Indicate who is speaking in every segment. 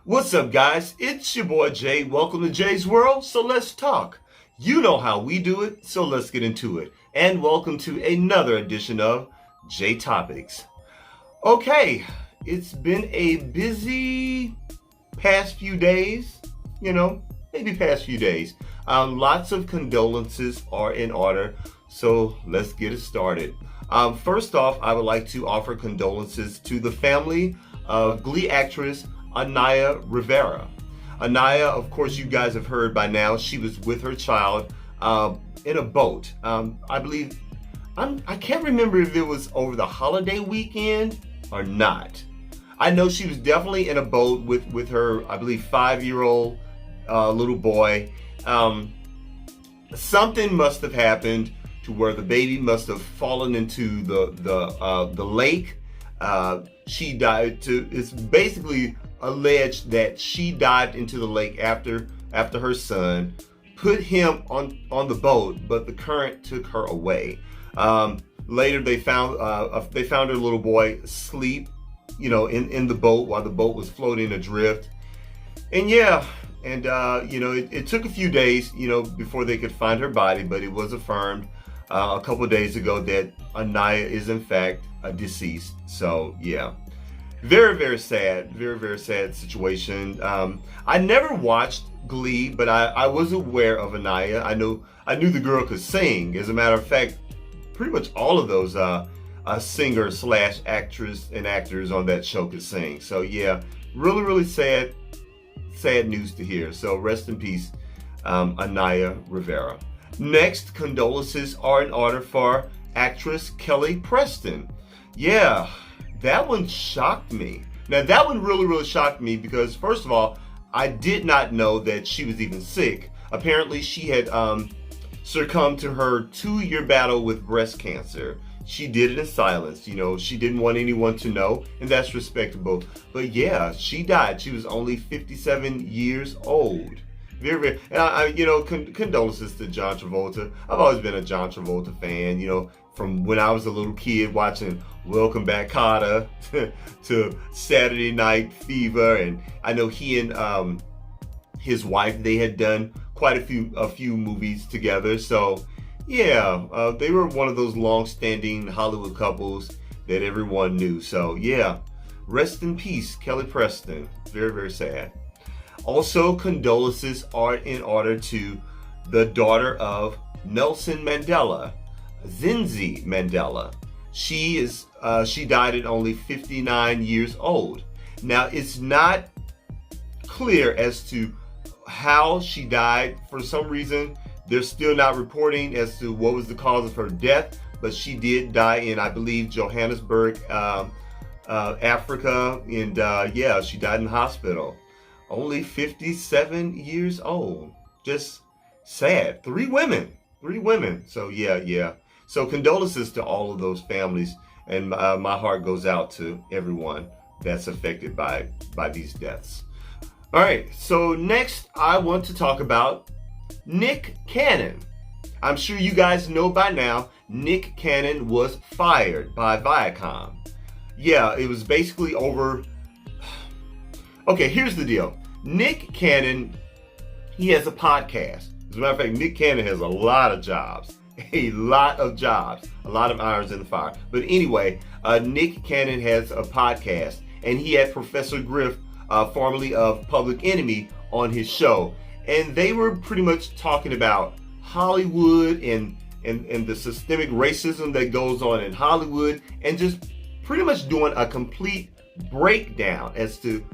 Speaker 1: What's up, guys? It's your boy Jay. Welcome to Jay's World. So let's talk. You know how we do it, so let's get into it. And welcome to another edition of Jay Topics. Okay, it's been a busy past few days, Lots of condolences are in order, so let's get it started. First off, I would like to offer condolences to the family of Glee actress Anaya Rivera. Anaya, of course, you guys have heard by now, she was with her child in a boat. I can't remember if it was over the holiday weekend or not. I know she was definitely in a boat with her, I believe, 5-year-old little boy. Something must have happened to where the baby must have fallen into the lake. She died. It's basically alleged that she dived into the lake after her son put him on the boat, but the current took her away. Later, they found her little boy asleep, in the boat while the boat was floating adrift. And it took a few days, before they could find her body, but it was affirmed a couple of days ago that Anaya is in fact deceased. So yeah. Very, very sad situation. I never watched Glee, but I was aware of Anaya. I knew the girl could sing. As a matter of fact, pretty much all of those singers / actors and actors on that show could sing. So yeah, really, really sad news to hear. So rest in peace, Anaya Rivera. Next, condolences are in order for actress Kelly Preston. Yeah. That one shocked me. Now, that one really, really shocked me because, first of all, I did not know that she was even sick. Apparently, she had succumbed to her 2-year battle with breast cancer. She did it in silence. She didn't want anyone to know, and that's respectable. But yeah, she died. She was only 57 years old. Very, very, and condolences to John Travolta. I've always been a John Travolta fan, from when I was a little kid watching Welcome Back, Kotter to Saturday Night Fever. And I know he and his wife, they had done quite a few movies together. So yeah, they were one of those long-standing Hollywood couples that everyone knew. So yeah, rest in peace, Kelly Preston. Very, very sad. Also, condolences are in order to the daughter of Nelson Mandela, Zindzi Mandela. She died at only 59 years old. Now, it's not clear as to how she died. For some reason, they're still not reporting as to what was the cause of her death, but she did die in, I believe, Johannesburg, Africa, and she died in the hospital. Only 57 years old. Just sad. 3 women. So yeah. So condolences to all of those families, and my heart goes out to everyone that's affected by these deaths. All right, so next I want to talk about Nick Cannon. I'm sure you guys know by now, Nick Cannon was fired by Viacom. Yeah, it was basically over. Okay, here's the deal. Nick Cannon, he has a podcast. As a matter of fact, Nick Cannon has a lot of jobs. A lot of irons in the fire. But anyway, Nick Cannon has a podcast, and he had Professor Griff, formerly of Public Enemy, on his show. And they were pretty much talking about Hollywood and the systemic racism that goes on in Hollywood, and just pretty much doing a complete breakdown as to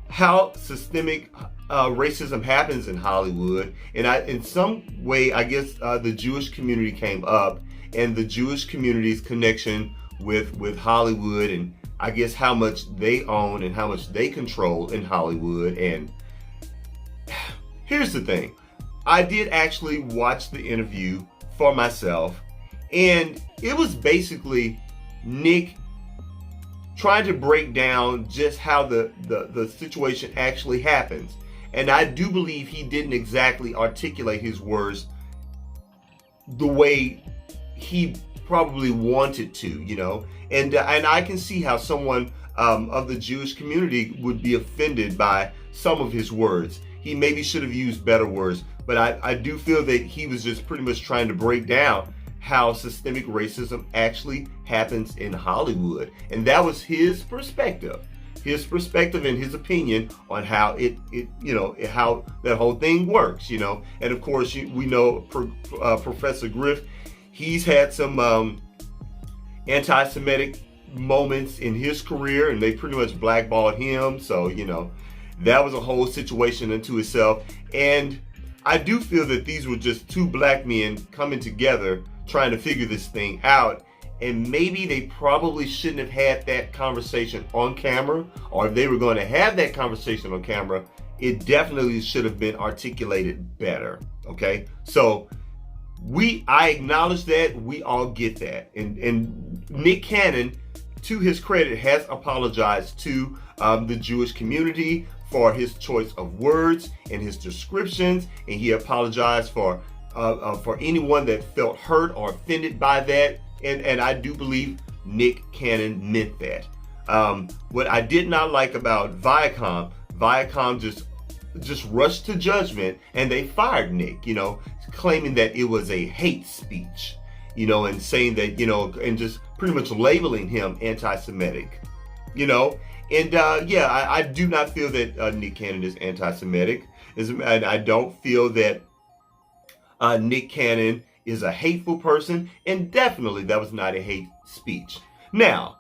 Speaker 1: how systemic racism happens in Hollywood. And in some way, I guess the Jewish community came up, and the Jewish community's connection with Hollywood, and I guess how much they own and how much they control in Hollywood. And here's the thing. I did actually watch the interview for myself, and it was basically Nick trying to break down just how the situation actually happens. And I do believe he didn't exactly articulate his words the way he probably wanted to, And I can see how someone of the Jewish community would be offended by some of his words. He maybe should have used better words, but I do feel that he was just pretty much trying to break down how systemic racism actually happens in Hollywood. And that was his perspective and his opinion on how how that whole thing works, And of course, we know Professor Griff, he's had some anti-Semitic moments in his career, and they pretty much blackballed him. So, that was a whole situation unto itself. And I do feel that these were just two black men coming together, trying to figure this thing out. And maybe they probably shouldn't have had that conversation on camera, or if they were going to have that conversation on camera, it definitely should have been articulated better. Okay, so I acknowledge that, we all get that, and Nick Cannon, to his credit, has apologized to the Jewish community for his choice of words and his descriptions, and he apologized for anyone that felt hurt or offended by that. And I do believe Nick Cannon meant that. What I did not like about Viacom just rushed to judgment, and they fired Nick, claiming that it was a hate speech, and saying that, and just pretty much labeling him anti-Semitic, And I do not feel that Nick Cannon is anti-Semitic. And I don't feel that Nick Cannon is a hateful person, and definitely that was not a hate speech. Now,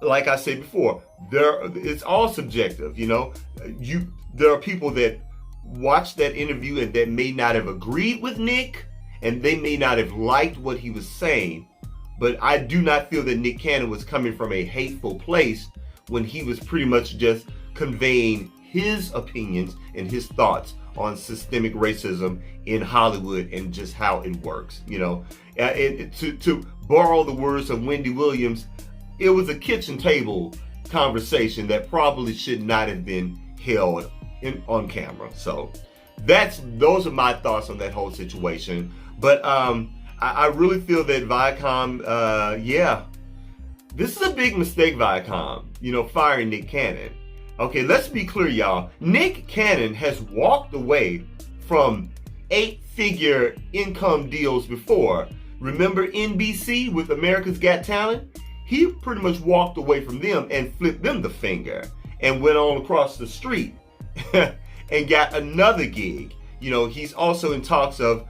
Speaker 1: like I said before, it's all subjective, There are people that watched that interview and that may not have agreed with Nick, and they may not have liked what he was saying, but I do not feel that Nick Cannon was coming from a hateful place when he was pretty much just conveying his opinions and his thoughts on systemic racism in Hollywood and just how it works. To borrow the words of Wendy Williams, it was a kitchen table conversation that probably should not have been held on camera. So those are my thoughts on that whole situation. But I really feel that Viacom, this is a big mistake, Viacom, firing Nick Cannon. Okay, let's be clear, y'all. Nick Cannon has walked away from 8-figure income deals before. Remember NBC with America's Got Talent? He pretty much walked away from them and flipped them the finger and went on across the street and got another gig. He's also in talks of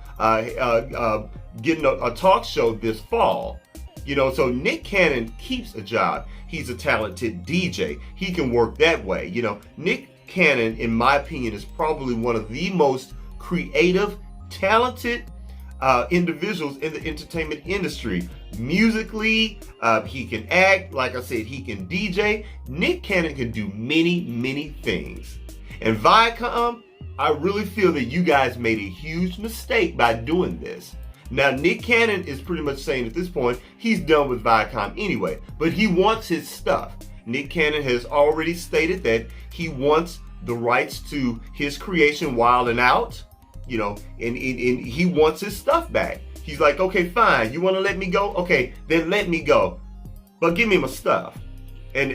Speaker 1: getting a talk show this fall. So Nick Cannon keeps a job. He's a talented DJ. He can work that way. Nick Cannon, in my opinion, is probably one of the most creative, talented individuals in the entertainment industry. Musically, he can act. Like I said, he can DJ. Nick Cannon can do many, many things. And Viacom, I really feel that you guys made a huge mistake by doing this. Now, Nick Cannon is pretty much saying at this point, he's done with Viacom anyway, but he wants his stuff. Nick Cannon has already stated that he wants the rights to his creation Wild 'N Out, and he wants his stuff back. He's like, okay, fine, you want to let me go? Okay, then let me go, but give me my stuff. And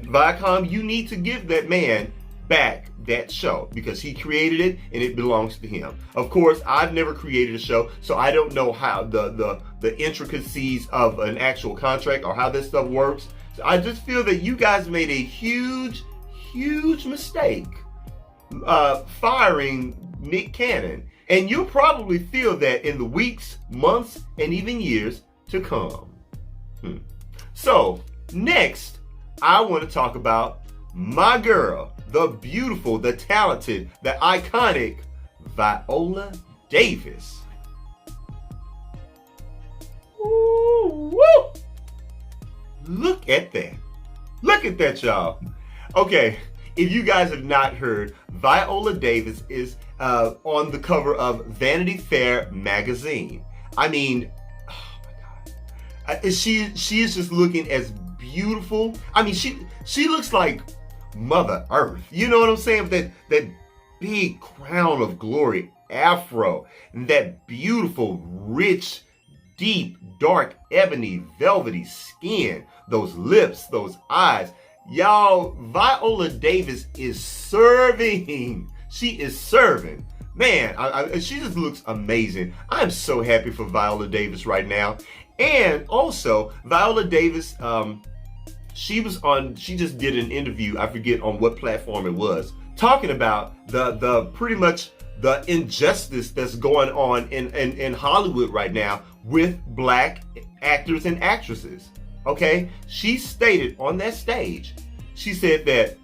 Speaker 1: Viacom, you need to give that man back that show because he created it and it belongs to him. Of course, I've never created a show, so I don't know how the intricacies of an actual contract or how this stuff works. So I just feel that you guys made a huge mistake firing Nick Cannon, and you'll probably feel that in the weeks, months, and even years to come. So next, I want to talk about my girl, the beautiful, the talented, the iconic Viola Davis. Ooh, woo! Look at that. Look at that, y'all. Okay, if you guys have not heard, Viola Davis is on the cover of Vanity Fair magazine. I mean, oh my God. She is just looking as beautiful. I mean, she looks like Mother Earth. You know what I'm saying? That big crown of glory afro, and that beautiful, rich, deep, dark, ebony, velvety skin, those lips, those eyes. Y'all, Viola Davis is serving. She is serving. Man, she just looks amazing. I'm so happy for Viola Davis right now. And also, Viola Davis, she just did an interview, I forget on what platform it was, talking about the pretty much the injustice that's going on in Hollywood right now with black actors and actresses. Okay? She stated on that stage, she said that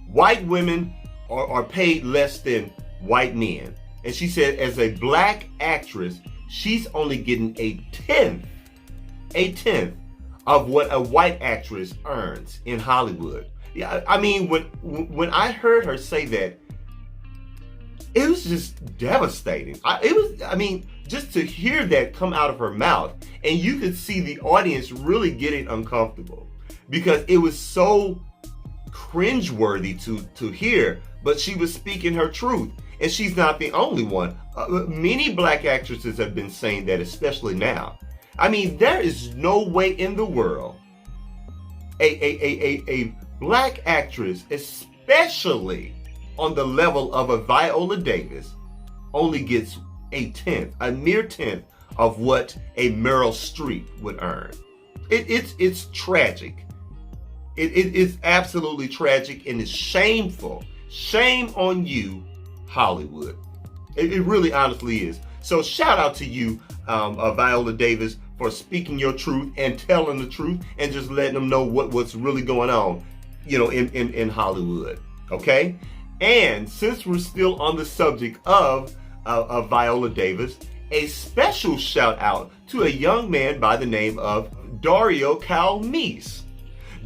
Speaker 1: white women are paid less than white men. And she said as a black actress, she's only getting a tenth of what a white actress earns in Hollywood. Yeah, I mean, when I heard her say that, it was just devastating. Just to hear that come out of her mouth, and you could see the audience really getting uncomfortable because it was so cringeworthy to hear, but she was speaking her truth. And she's not the only one. Many black actresses have been saying that, especially now. I mean, there is no way in the world a black actress, especially on the level of a Viola Davis, only gets a mere tenth of what a Meryl Streep would earn. It's tragic. It is absolutely tragic, and it's shameful. Shame on you, Hollywood. It really honestly is. So shout out to you, Viola Davis, for speaking your truth and telling the truth and just letting them know what's really going on, in Hollywood. Okay? And since we're still on the subject of Viola Davis, a special shout out to a young man by the name of Dario Calmese.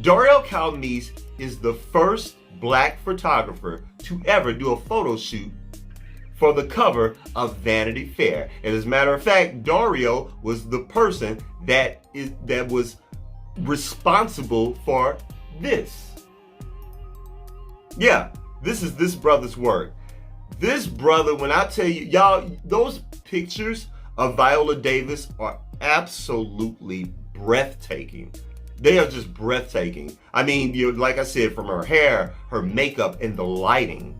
Speaker 1: Dario Calmese is the first black photographer to ever do a photo shoot for the cover of Vanity Fair. And as a matter of fact, Dario was the person that was responsible for this. Yeah, this is this brother's work. This brother, when I tell you, y'all, those pictures of Viola Davis are absolutely breathtaking. They are just breathtaking. I mean, like I said, from her hair, her makeup, and the lighting,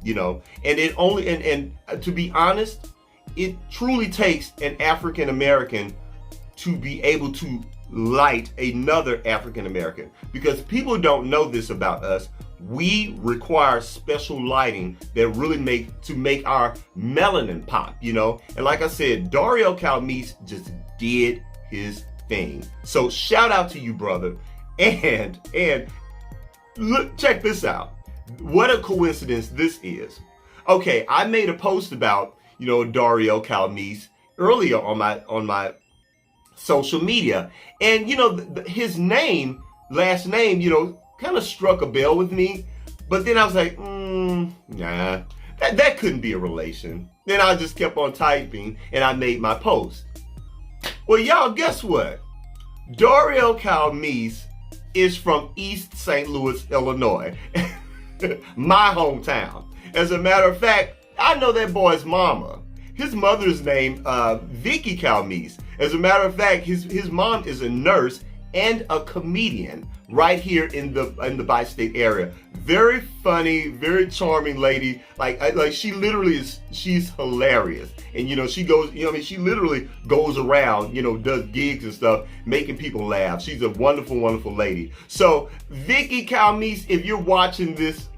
Speaker 1: and to be honest, it truly takes an African American to be able to light another African American, because people don't know this about us. We require special lighting that really make our melanin pop, And like I said, Dario Calmese just did his thing. So shout out to you, brother. And look, check this out. What a coincidence this is. Okay, I made a post about, Dario Calmese earlier on my social media. And, his last name, kind of struck a bell with me. But then I was like, nah, that couldn't be a relation. Then I just kept on typing and I made my post. Well, y'all, guess what? Dario Calmese is from East St. Louis, Illinois, my hometown. As a matter of fact, I know that boy's mama. His mother's name, Vicky Calmese. As a matter of fact, his mom is a nurse and a comedian right here in the bi-state area. Very funny, very charming lady. Like she literally is. She's hilarious. And she goes. She literally goes around. Does gigs and stuff, making people laugh. She's a wonderful, wonderful lady. So Vicky Calmese, if you're watching this,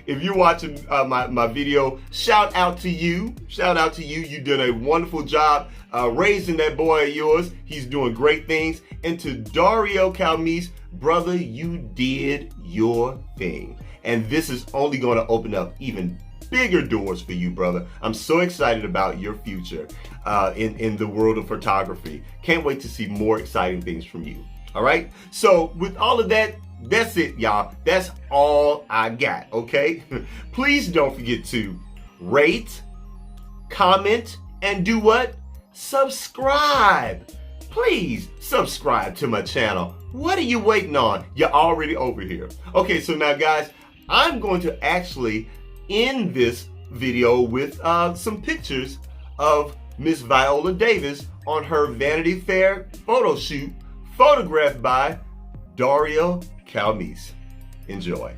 Speaker 1: if you're watching my video, shout out to you. Shout out to you. You did a wonderful job raising that boy of yours. He's doing great things. And to Dario Calmese, brother, you did your thing. And this is only going to open up even bigger doors for you, brother. I'm so excited about your future in the world of photography. Can't wait to see more exciting things from you. All right? So with all of that, that's it, y'all. That's all I got, okay? Please don't forget to rate, comment, and do what? Subscribe. Please subscribe to my channel. What are you waiting on? You're already over here. Okay, so now guys, I'm going to actually end this video with some pictures of Miss Viola Davis on her Vanity Fair photo shoot, photographed by Dario Calmese. Enjoy.